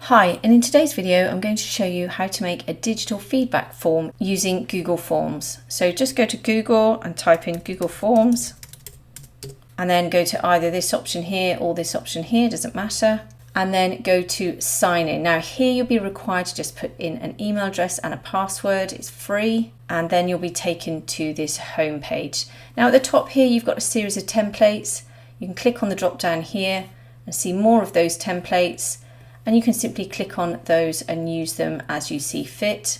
Hi, and in today's video I'm going to show you how to make a digital feedback form using Google Forms. So just go to Google and type in Google Forms and then go to either this option here or this option here, doesn't matter, and then go to sign in. Now here you'll be required to just put in an email address and a password. It's free, and then you'll be taken to this home page. Now at the top here you've got a series of templates. You can click on the drop down here and see more of those templates, and you can simply click on those and use them as you see fit.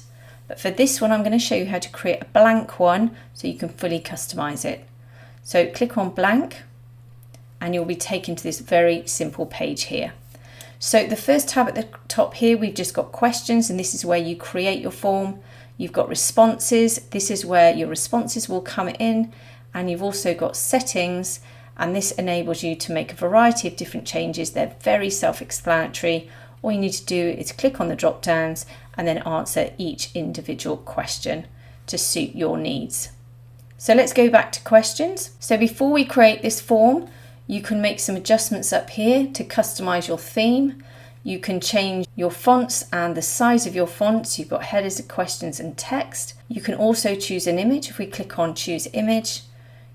But for this one I'm going to show you how to create a blank one so you can fully customize it. So click on blank and you'll be taken to this very simple page here. So the first tab at the top here, we've just got questions, and this is where you create your form. You've got responses, this is where your responses will come in, and you've also got settings, and this enables you to make a variety of different changes. They're very self-explanatory. All you need to do is click on the drop downs and then answer each individual question to suit your needs. So let's go back to questions. So before we create this form, you can make some adjustments up here to customize your theme. You can change your fonts and the size of your fonts. You've got headers, questions and text. You can also choose an image. If we click on choose image,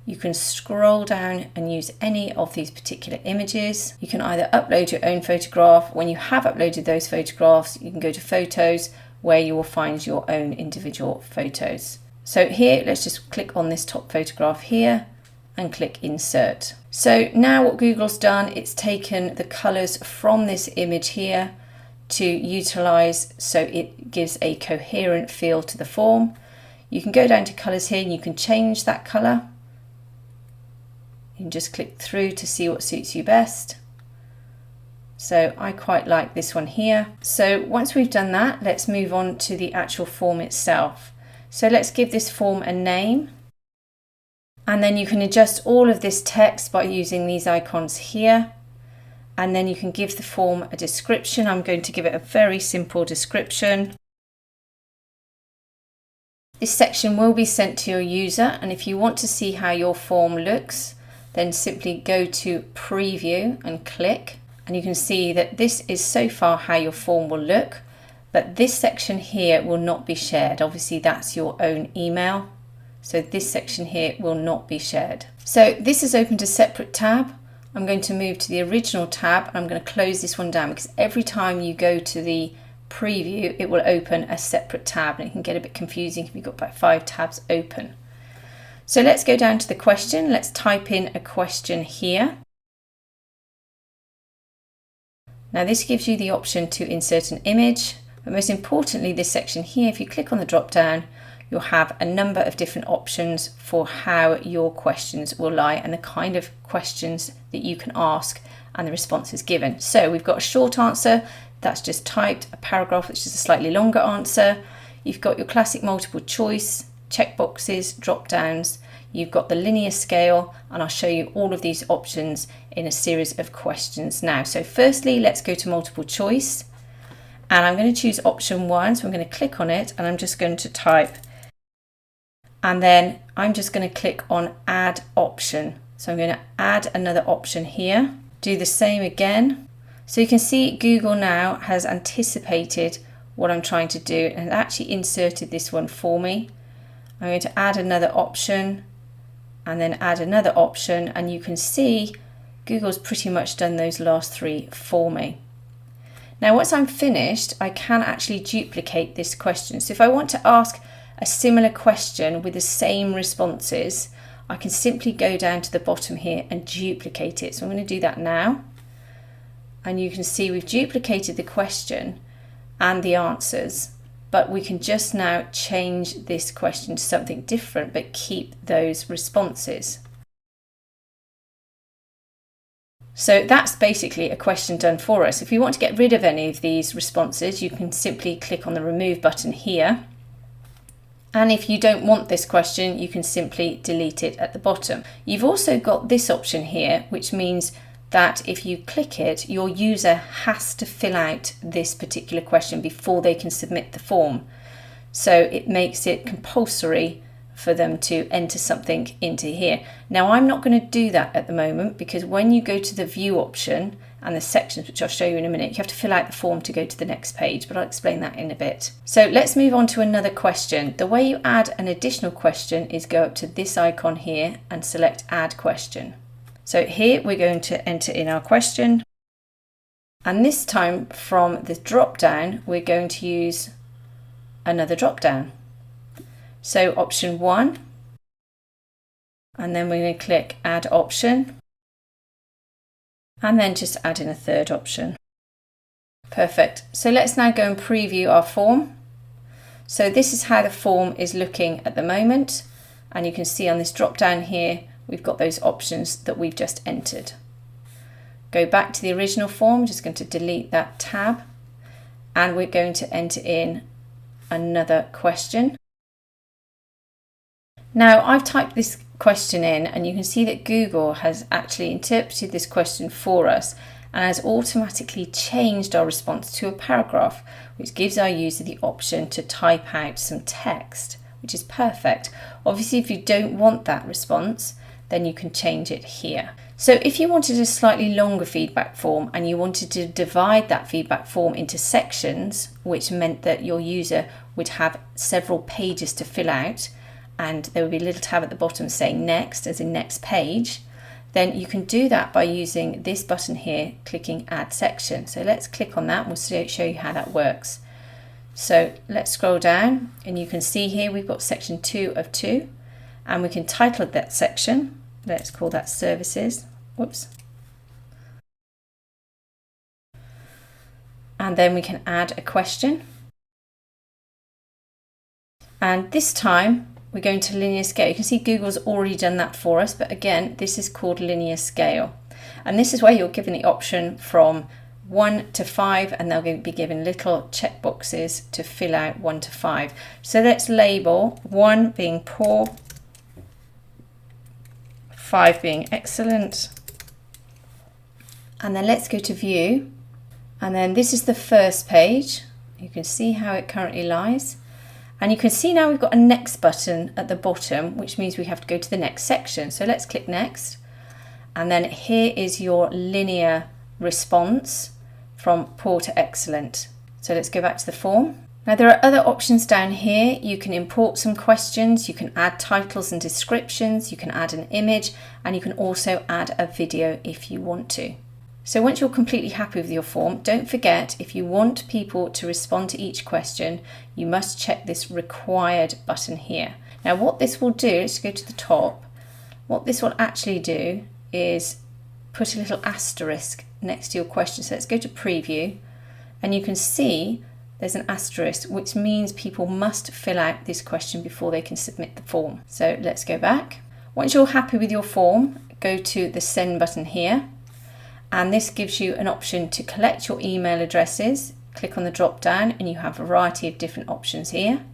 you can scroll down and use any of these particular images. You can either upload your own photograph. When you have uploaded those photographs, you can go to photos where you will find your own individual photos. So here, let's just click on this top photograph here and click insert. So now what Google's done, it's taken the colors from this image here to utilize so it gives a coherent feel to the form. You can go down to colors here and you can change that color. You can just click through to see what suits you best. So I quite like this one here. So once we've done that, let's move on to the actual form itself. So let's give this form a name. And then you can adjust all of this text by using these icons here. And then you can give the form a description. I'm going to give it a very simple description. This section will be sent to your user, and if you want to see how your form looks, then simply go to preview and click, and you can see that this is so far how your form will look, but this section here will not be shared. Obviously that's your own email, so this section here will not be shared. So this is opened a separate tab. I'm going to move to the original tab and I'm going to close this one down, because every time you go to the preview it will open a separate tab and it can get a bit confusing if you've got about 5 tabs open. So let's go down to the question. Let's type in a question here. Now this gives you the option to insert an image, but most importantly this section here, if you click on the drop down, you'll have a number of different options for how your questions will lie and the kind of questions that you can ask and the responses given. So we've got a short answer, that's just typed, a paragraph which is a slightly longer answer. You've got your classic multiple choice, checkboxes, drop downs, you've got the linear scale, and I'll show you all of these options in a series of questions now. So firstly, let's go to multiple choice, and I'm going to choose option 1, so I'm going to click on it and I'm just going to type, and then I'm just going to click on add option. So I'm going to add another option here, do the same again. So you can see Google now has anticipated what I'm trying to do and actually inserted this one for me. I'm going to add another option and then add another option, and you can see Google's pretty much done those last 3 for me. Now once I'm finished, I can actually duplicate this question. So if I want to ask a similar question with the same responses, I can simply go down to the bottom here and duplicate it. So I'm going to do that now. And you can see we've duplicated the question and the answers, but we can just now change this question to something different but keep those responses. So that's basically a question done for us. If you want to get rid of any of these responses, you can simply click on the remove button here. And if you don't want this question, you can simply delete it at the bottom. You've also got this option here, which means that if you click it, your user has to fill out this particular question before they can submit the form. So it makes it compulsory for them to enter something into here. Now I'm not going to do that at the moment, because when you go to the view option and the sections, which I'll show you in a minute. You have to fill out the form to go to the next page, but I'll explain that in a bit. So let's move on to another question. The way you add an additional question is go up to this icon here and select Add Question. So here we're going to enter in our question, and this time from the drop down we're going to use another drop down. So option 1, and then we're going to click Add Option, and then just add in a third option. Perfect. So let's now go and preview our form. So this is how the form is looking at the moment, and you can see on this drop down here we've got those options that we've just entered. Go back to the original form, just going to delete that tab, and we're going to enter in another question. Now I've typed this question in, and you can see that Google has actually interpreted this question for us and has automatically changed our response to a paragraph, which gives our user the option to type out some text, which is perfect. Obviously, if you don't want that response, then you can change it here. So if you wanted a slightly longer feedback form and you wanted to divide that feedback form into sections, which meant that your user would have several pages to fill out, and there would be a little tab at the bottom saying next, as in next page, then you can do that by using this button here, clicking Add Section. So let's click on that and we'll show you how that works. So let's scroll down, and you can see here we've got section 2 of 2, and we can title that section. Let's call that Services. Whoops. And then we can add a question. And this time we're going to linear scale. You can see Google's already done that for us, but again, this is called linear scale. And this is where you're given the option from 1 to 5, and they'll be given little check boxes to fill out 1 to 5. So let's label 1 being poor, 5 being excellent, and then let's go to view, and then this is the first page. You can see how it currently lies. And you can see now we've got a next button at the bottom, which means we have to go to the next section. So let's click next. And then here is your linear response from poor to excellent. So let's go back to the form. Now there are other options down here. You can import some questions, you can add titles and descriptions, you can add an image, and you can also add a video if you want to. So once you're completely happy with your form, don't forget, if you want people to respond to each question, you must check this required button here. Now what this will do, let's go to the top, what this will actually do is put a little asterisk next to your question. So let's go to preview, and you can see there's an asterisk, which means people must fill out this question before they can submit the form. So let's go back. Once you're happy with your form, go to the send button here. And this gives you an option to collect your email addresses. Click on the drop down and you have a variety of different options here.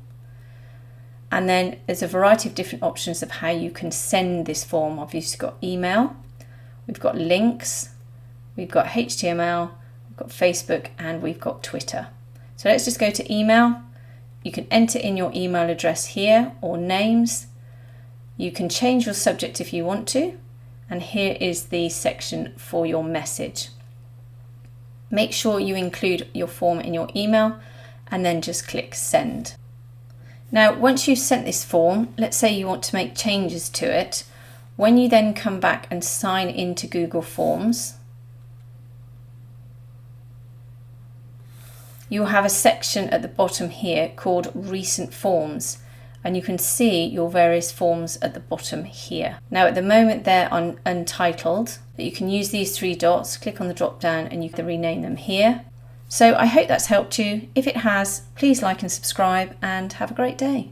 And then there's a variety of different options of how you can send this form. Obviously got email, we've got links, we've got HTML, we've got Facebook, and we've got Twitter. So let's just go to email. You can enter in your email address here or names. You can change your subject if you want to. And here is the section for your message. Make sure you include your form in your email and then just click send. Now, once you've sent this form, let's say you want to make changes to it. When you then come back and sign into Google Forms, you'll have a section at the bottom here called Recent Forms. And you can see your various forms at the bottom here. Now at the moment they're on untitled, but you can use these 3 dots, click on the drop down, and you can rename them here. So I hope that's helped you. If it has, please like and subscribe, and have a great day.